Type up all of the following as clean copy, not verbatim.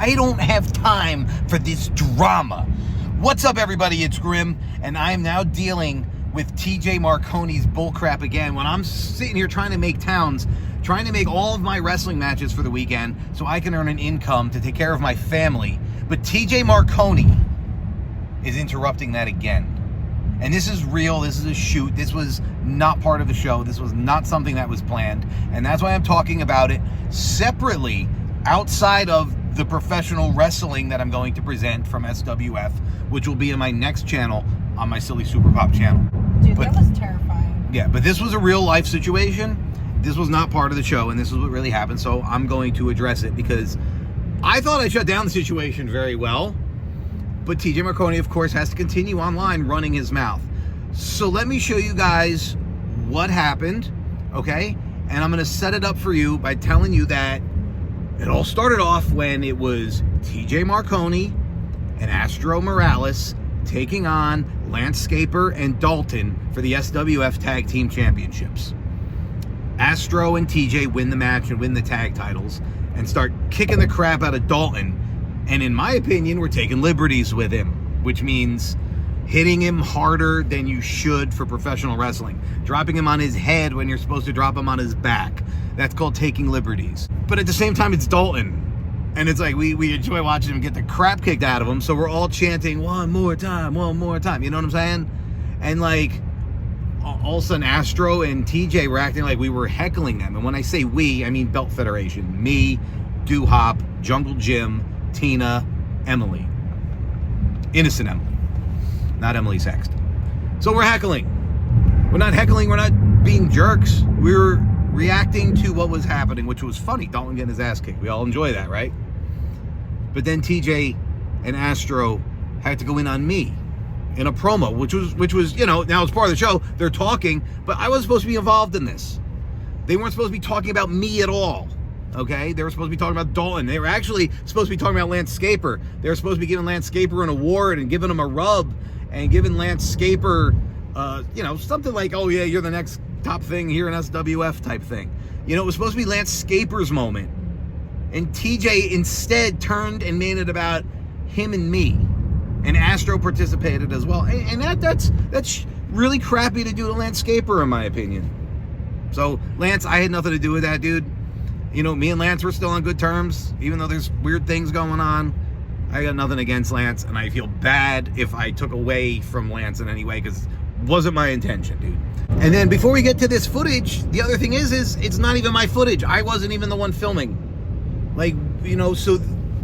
I don't have time for this drama. What's up, everybody? It's Grim, and I'm now dealing with TJ Marconi's bullcrap again when I'm sitting here trying to make towns, trying to make all of my wrestling matches for the weekend so I can earn an income to take care of my family. But TJ Marconi is interrupting that again. And this is real. This is a shoot. This was not part of the show. This was not something that was planned. And that's why I'm talking about it separately outside of the professional wrestling that I'm going to present from SWF, which will be in my next channel on my Silly Super Pop channel. Dude, that was terrifying. Yeah, but this was a real life situation. This was not part of the show, and this is what really happened. So I'm going to address it because I thought I shut down the situation very well. But TJ Marconi, of course, has to continue online running his mouth. So let me show you guys what happened, okay? And I'm going to set it up for you by telling you that it all started off when it was TJ Marconi and Astro Morales taking on Landscaper and Dalton for the SWF Tag Team Championships. Astro and TJ win the match and win the tag titles and start kicking the crap out of Dalton. And in my opinion, we're taking liberties with him, which means hitting him harder than you should for professional wrestling. Dropping him on his head when you're supposed to drop him on his back. That's called taking liberties. But at the same time, it's Dalton. And it's like, we enjoy watching him get the crap kicked out of him, so we're all chanting, one more time, one more time. You know what I'm saying? And like, all of a sudden, Astro and TJ were acting like we were heckling them. And when I say we, I mean Belt Federation. Me, Doo-Hop, Jungle Jim, Tina, Emily. Innocent Emily. Not Emily Sexton. So we're heckling. We're not heckling, we're not being jerks. We're reacting to what was happening, which was funny. Dalton getting his ass kicked. We all enjoy that, right? But then TJ and Astro had to go in on me in a promo, which was, you know, now it's part of the show. They're talking, but I wasn't supposed to be involved in this. They weren't supposed to be talking about me at all. Okay, they were supposed to be talking about Dalton. They were actually supposed to be talking about Landscaper. They were supposed to be giving Landscaper an award and giving him a rub and giving Landscaper, you know, something like, oh yeah, you're the next top thing here in SWF type thing. You know, it was supposed to be Landscaper's moment. And TJ instead turned and made it about him and me. And Astro participated as well. And that's really crappy to do to Landscaper, in my opinion. So, Lance, I had nothing to do with that, dude. You know, me and Lance were still on good terms, even though there's weird things going on. I got nothing against Lance, and I feel bad if I took away from Lance in any way, because it wasn't my intention, dude. And then before we get to this footage, the other thing is it's not even my footage. I wasn't even the one filming. Like, you know, so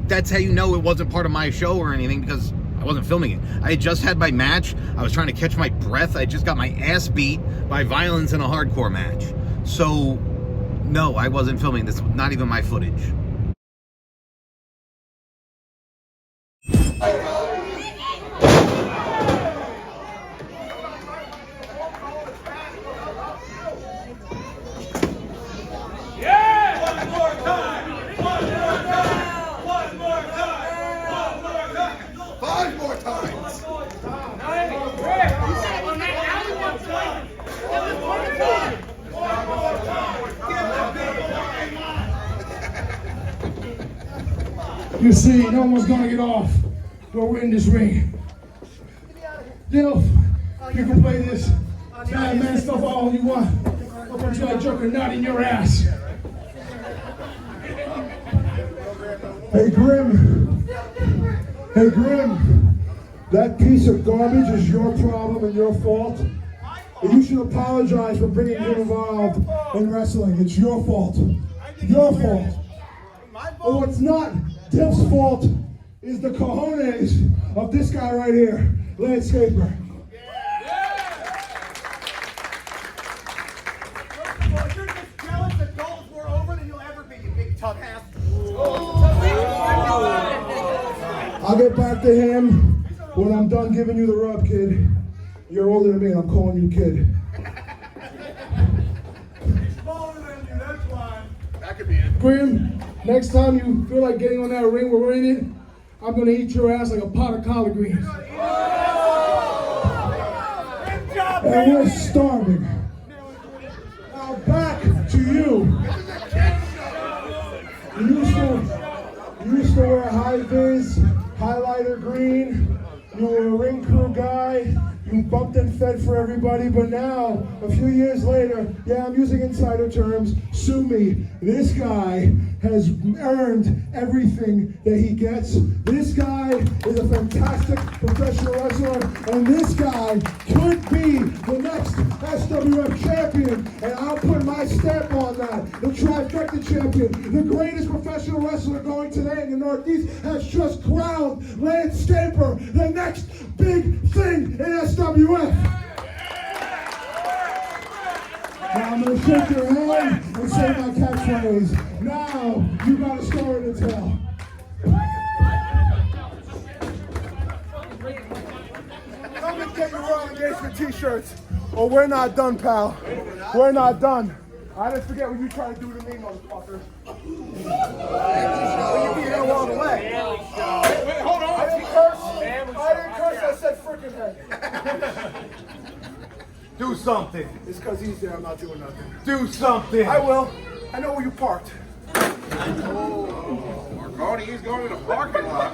that's how you know it wasn't part of my show or anything, because I wasn't filming it. I had just had my match. I was trying to catch my breath. I just got my ass beat by violence in a hardcore match. So no, I wasn't filming this. Not even my footage. Yeah! One more time! One more time! One more time! One more time! 5 more times! You see, no one's gonna get off while we're in this ring. Dilf, you can play this bad man stuff all you want. I'll put you like Joker not in your ass. Hey Grim, that piece of garbage is your problem and your fault. And you should apologize for bringing him involved in wrestling. It's your fault. Your fault. Oh, it's not. Dilf's fault is the cojones of this guy right here, Landscaper. Well, if you're just jealous that goals were over, then you'll ever be, you big tough ass. I'll get back to him when I'm done giving you the rub, kid. You're older than me and I'm calling you kid. He's smaller than you, that's why. That could be it. Grim, next time you feel like getting on that ring where we're in it, I'm gonna eat your ass like a pot of collard greens. And we're starving. Now back to you. You used to wear high vis, highlighter green. You were a ring crew guy. You bumped and fed for everybody, but now, a few years later, yeah, I'm using insider terms, sue me. This guy has earned everything that he gets. This guy is a fantastic professional wrestler, and this guy could be the next SWF champion, and I'll put my stamp on that. The trifecta champion, the greatest professional wrestler going today in the Northeast, has just crowned Landscaper the next big thing in SWF. Now I'm gonna shake your hand and say my catchphrase. Now you got a story to tell. Come and get your Raw Engagement t-shirts, or we're not done, pal. We're not done. I didn't forget what you tried to do to me, motherfucker. You beat him along the way. Wait, hold on. I didn't curse. I said freaking head. Do something. It's because he's there. I'm not doing nothing. Do something. I will. I know where you parked. Marconi, he's going to the parking lot.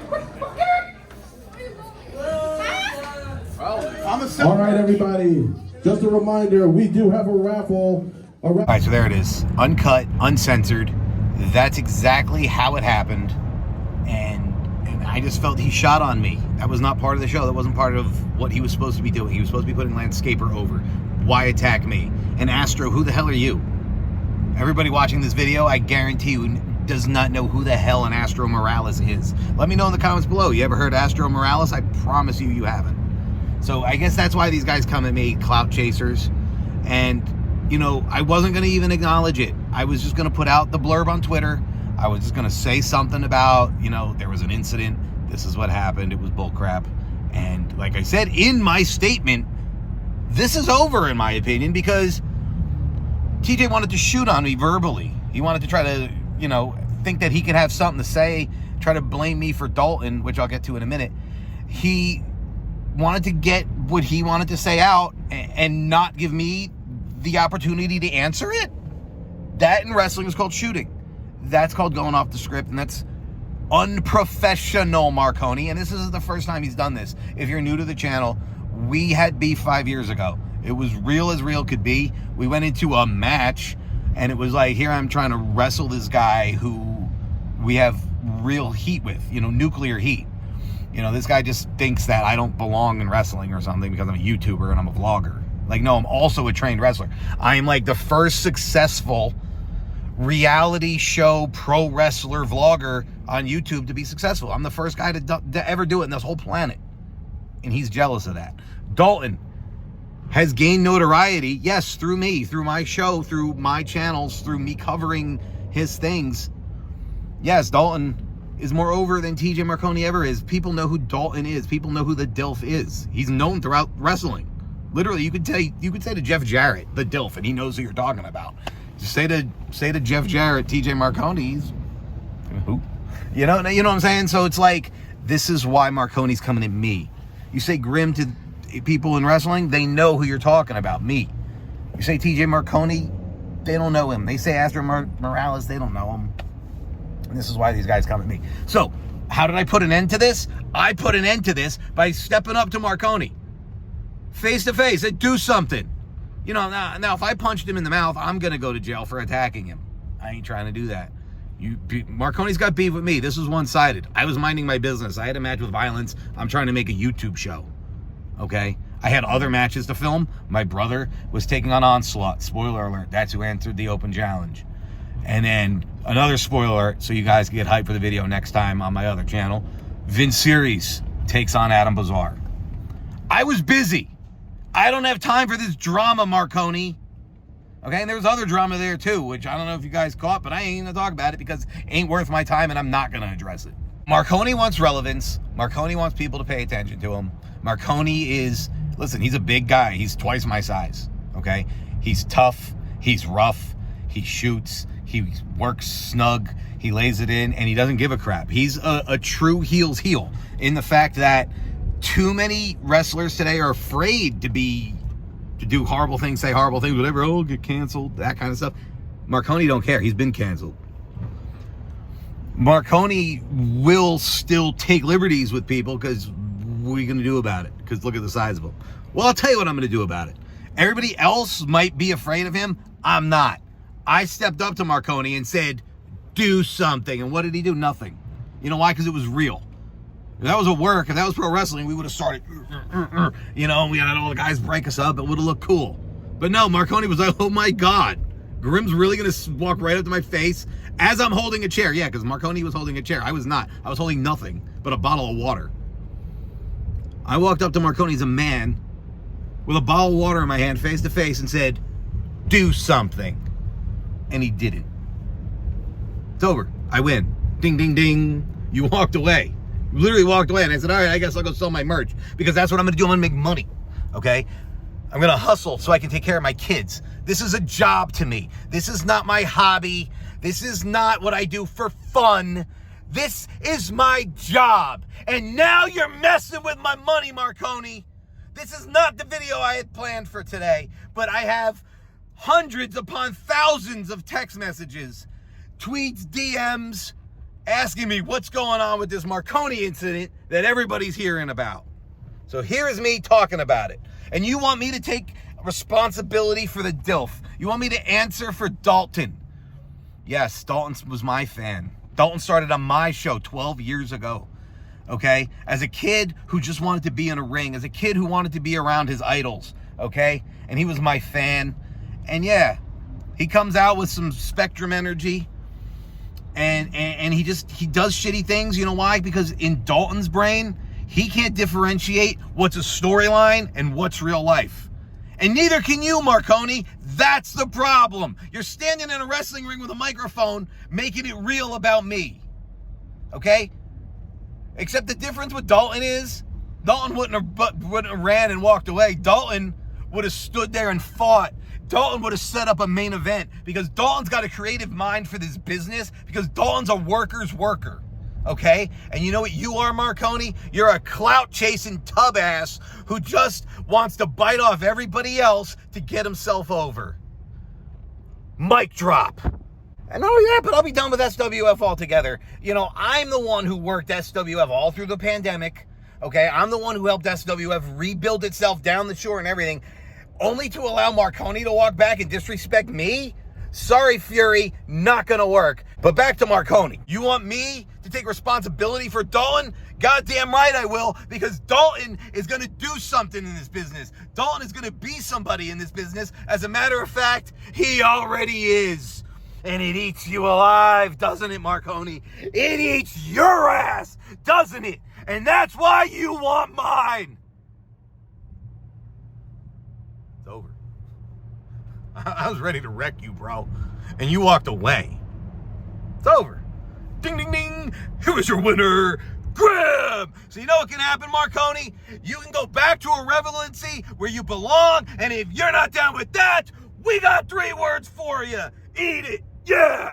All right, everybody. Just a reminder, we do have a raffle. All right, so there it is. Uncut, uncensored. That's exactly how it happened. And I just felt he shot on me. That was not part of the show. That wasn't part of what he was supposed to be doing. He was supposed to be putting Landscaper over. Why attack me? And Astro, who the hell are you? Everybody watching this video, I guarantee you, does not know who the hell an Astro Morales is. Let me know in the comments below. You ever heard Astro Morales? I promise you haven't. So I guess that's why these guys come at me, clout chasers. And, you know, I wasn't going to even acknowledge it. I was just going to put out the blurb on Twitter. I was just going to say something about, you know, there was an incident. This is what happened. It was bullcrap. And like I said in my statement, this is over in my opinion because TJ wanted to shoot on me verbally. He wanted to try to, you know, think that he could have something to say, try to blame me for Dalton, which I'll get to in a minute. He wanted to get what he wanted to say out and not give me the opportunity to answer it. That in wrestling is called shooting. That's called going off the script, and that's unprofessional, Marconi. And this isn't the first time he's done this. If you're new to the channel, we had beef 5 years ago. It was real as real could be. We went into a match, and it was like, here I'm trying to wrestle this guy who we have real heat with, you know, nuclear heat. You know, this guy just thinks that I don't belong in wrestling or something because I'm a YouTuber and I'm a vlogger. Like, no, I'm also a trained wrestler. I'm like the first successful reality show pro wrestler vlogger on YouTube to be successful. I'm the first guy to ever do it in this whole planet. And he's jealous of that. Dalton has gained notoriety, yes, through me, through my show, through my channels, through me covering his things. Yes, Dalton is more over than TJ Marconi ever is. People know who Dalton is. People know who the DILF is. He's known throughout wrestling. Literally, you could say to Jeff Jarrett, the DILF, and he knows who you're talking about. Just say to Jeff Jarrett, TJ Marconi, he's who? You know what I'm saying? So it's like, this is why Marconi's coming at me. You say Grim to people in wrestling, they know who you're talking about, me. You say TJ Marconi, they don't know him. They say Astro Morales, they don't know him. And this is why these guys come at me. So, how did I put an end to this? I put an end to this by stepping up to Marconi. Face to face, and do something. You know, now if I punched him in the mouth, I'm going to go to jail for attacking him. I ain't trying to do that. Marconi's got beef with me. This was one-sided. I was minding my business. I had a match with violence. I'm trying to make a YouTube show. Okay? I had other matches to film. My brother was taking on Onslaught. Spoiler alert. That's who answered the open challenge. And then another spoiler alert, so you guys can get hyped for the video next time on my other channel. Vince Series takes on Adam Bazar. I was busy. I don't have time for this drama, Marconi. Okay, and there was other drama there too, which I don't know if you guys caught, but I ain't gonna talk about it because it ain't worth my time and I'm not gonna address it. Marconi wants relevance. Marconi wants people to pay attention to him. Marconi is, listen, he's a big guy. He's twice my size, okay? He's tough, he's rough, he shoots, he works snug, he lays it in, and he doesn't give a crap. He's a true heel's heel in the fact that too many wrestlers today are afraid to do horrible things, say horrible things, whatever, oh, get canceled, that kind of stuff. Marconi don't care. He's been canceled. Marconi will still take liberties with people because what are you going to do about it? Because look at the size of him. Well, I'll tell you what I'm going to do about it. Everybody else might be afraid of him. I'm not. I stepped up to Marconi and said, do something. And what did he do? Nothing. You know why? Because it was real. If that was a work, if that was pro wrestling, we would have started, you know, we had all the guys break us up. It would have looked cool. But no, Marconi was like, oh my God. Grim's really going to walk right up to my face as I'm holding a chair. Yeah, because Marconi was holding a chair. I was not. I was holding nothing but a bottle of water. I walked up to Marconi as a man with a bottle of water in my hand, face to face, and said, do something. And he didn't. It's over. I win. Ding, ding, ding. You walked away. You literally walked away. And I said, all right, I guess I'll go sell my merch. Because that's what I'm going to do. I'm going to make money. Okay? I'm going to hustle so I can take care of my kids. This is a job to me. This is not my hobby. This is not what I do for fun. This is my job. And now you're messing with my money, Marconi. This is not the video I had planned for today. But I have hundreds upon thousands of text messages, tweets, DMs, asking me what's going on with this Marconi incident that everybody's hearing about. So here is me talking about it. And you want me to take responsibility for the DILF. You want me to answer for Dalton. Yes, Dalton was my fan. Dalton started on my show 12 years ago. Okay? As a kid who just wanted to be in a ring. As a kid who wanted to be around his idols. Okay? And he was my fan. And yeah, he comes out with some Spectrum energy. And he does shitty things. You know why? Because in Dalton's brain, he can't differentiate what's a storyline and what's real life. And neither can you, Marconi. That's the problem. You're standing in a wrestling ring with a microphone, making it real about me. Okay? Except the difference with Dalton is, Dalton wouldn't have ran and walked away. Dalton would have stood there and fought. Dalton would have set up a main event because Dalton's got a creative mind for this business because Dalton's a worker's worker. Okay? And you know what you are, Marconi? You're a clout-chasing tub ass who just wants to bite off everybody else to get himself over. Mic drop. And oh yeah, but I'll be done with SWF altogether. You know, I'm the one who worked SWF all through the pandemic. Okay? I'm the one who helped SWF rebuild itself down the shore and everything. Only to allow Marconi to walk back and disrespect me? Sorry, Fury, not gonna work. But back to Marconi. You want me to take responsibility for Dalton? Goddamn right I will, because Dalton is gonna do something in this business. Dalton is gonna be somebody in this business. As a matter of fact, he already is. And it eats you alive, doesn't it, Marconi? It eats your ass, doesn't it? And that's why you want mine. It's over. I was ready to wreck you, bro. And you walked away. It's over. Ding, ding, ding. Here is your winner, Grim. So you know what can happen, Marconi? You can go back to a relevancy where you belong. And if you're not down with that, we got 3 words for you. Eat it. Yeah.